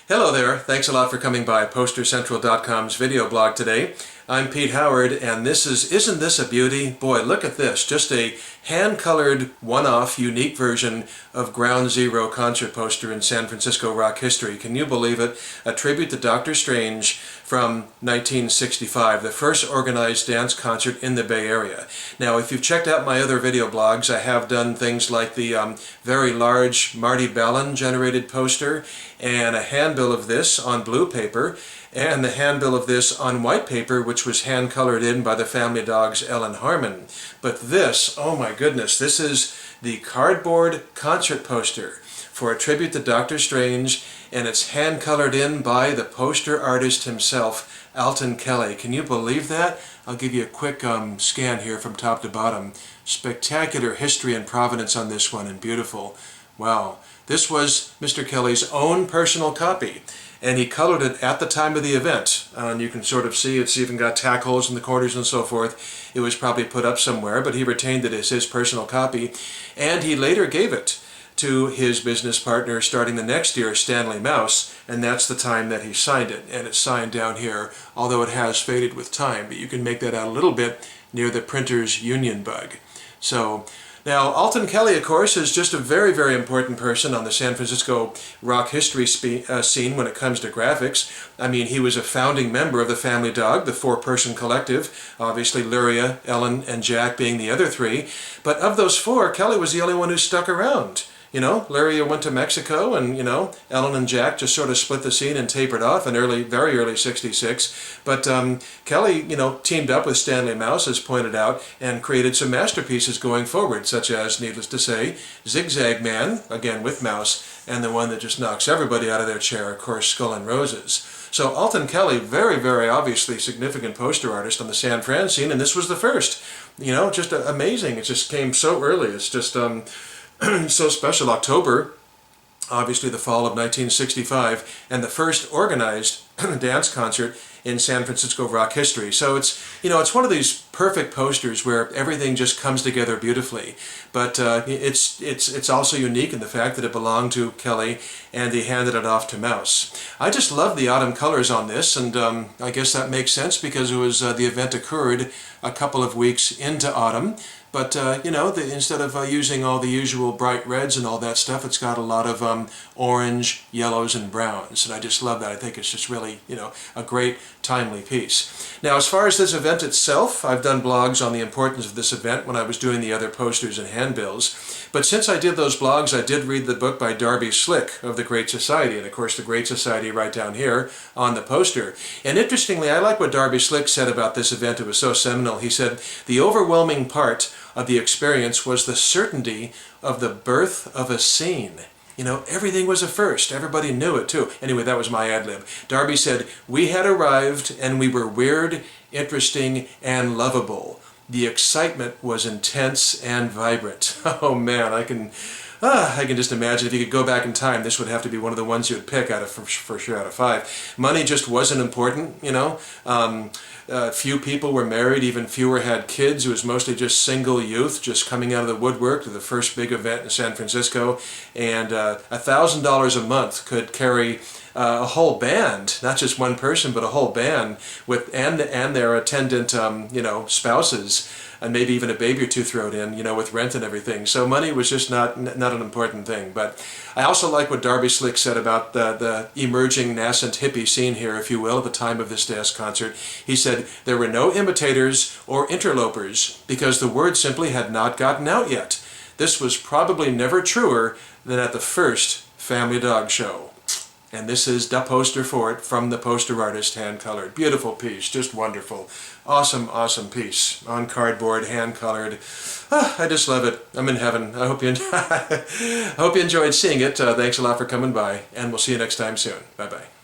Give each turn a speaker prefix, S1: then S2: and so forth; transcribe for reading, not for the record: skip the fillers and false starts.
S1: Hello there, thanks a lot for coming by PosterCentral.com's video blog today. I'm Pete Howard, and isn't this a beauty? Boy, look at this, just a hand-colored, one-off, unique version of Ground Zero concert poster in San Francisco rock history. Can you believe it? A tribute to Dr. Strange from 1965, the first organized dance concert in the Bay Area. Now, if you've checked out my other video blogs, I have done things like the very large Marty Bellin generated poster, and a handbill of this on blue paper, and the handbill of this on white paper, which was hand-colored in by the family dog's Ellen Harmon. But this, oh my goodness, this is the cardboard concert poster for a tribute to Dr. Strange, and it's hand-colored in by the poster artist himself, Alton Kelley. Can you believe that? I'll give you a quick scan here from top to bottom. Spectacular history and provenance on this one, and beautiful. Wow. This was Mr. Kelley's own personal copy, and he colored it at the time of the event. And you can sort of see it's even got tack holes in the corners and so forth. It was probably put up somewhere, but he retained it as his personal copy, and he later gave it to his business partner starting the next year, Stanley Mouse, and that's the time that he signed it. And it's signed down here, although it has faded with time, but you can make that out a little bit near the printer's union bug. So, now, Alton Kelley, of course, is just a very, very important person on the San Francisco rock history scene when it comes to graphics. I mean, he was a founding member of the Family Dog, the four-person collective, obviously Luria, Ellen, and Jack being the other three. But of those four, Kelley was the only one who stuck around. You know, Luria went to Mexico, and, you know, Ellen and Jack just sort of split the scene and tapered off in very early '66. But Kelley, you know, teamed up with Stanley Mouse, as pointed out, and created some masterpieces going forward, such as, needless to say, Zigzag Man, again with Mouse, and the one that just knocks everybody out of their chair, of course, Skull and Roses. So Alton Kelley, very, very obviously significant poster artist on the San Fran scene, and this was the first. You know, just amazing. It just came so early. It's just so special. October, obviously the fall of 1965, and the first organized dance concert in San Francisco rock history. So it's, you know, it's one of these perfect posters where everything just comes together beautifully. But it's also unique in the fact that it belonged to Kelley and he handed it off to Mouse. I just love the autumn colors on this, and I guess that makes sense because it was the event occurred a couple of weeks into autumn. But, you know, instead of using all the usual bright reds and all that stuff, it's got a lot of orange, yellows, and browns. And I just love that. I think it's just really, you know, a great, timely piece. Now, as far as this event itself, I've done blogs on the importance of this event when I was doing the other posters and handbills. But since I did those blogs, I did read the book by Darby Slick of the Great Society. And, of course, the Great Society right down here on the poster. And interestingly, I like what Darby Slick said about this event. It was so seminal. He said, "The overwhelming part of the experience was the certainty of the birth of a scene." You know, everything was a first. Everybody knew it, too. Anyway, that was my ad-lib. Darby said, "We had arrived, and we were weird, interesting, and lovable. The excitement was intense and vibrant." Oh, man, I can just imagine if you could go back in time, this would have to be one of the ones you would pick out of, for sure, out of 5. Money just wasn't important, you know. Few people were married, even fewer had kids. It was mostly just single youth just coming out of the woodwork to the first big event in San Francisco. And $1,000 a month could carry a whole band, not just one person, but a whole band with and their attendant, you know, spouses, and maybe even a baby or two thrown in, you know, with rent and everything. So money was just not an important thing. But I also like what Darby Slick said about the emerging nascent hippie scene here, if you will, at the time of this dance concert. He said, "There were no imitators or interlopers because the word simply had not gotten out yet. This was probably never truer than at the first Family Dog show." And this is the poster for it from the poster artist, hand-colored. Beautiful piece, just wonderful. Awesome, awesome piece. On cardboard, hand-colored. I just love it. I'm in heaven. I hope you, I hope you enjoyed seeing it. Thanks a lot for coming by, and we'll see you next time soon. Bye-bye.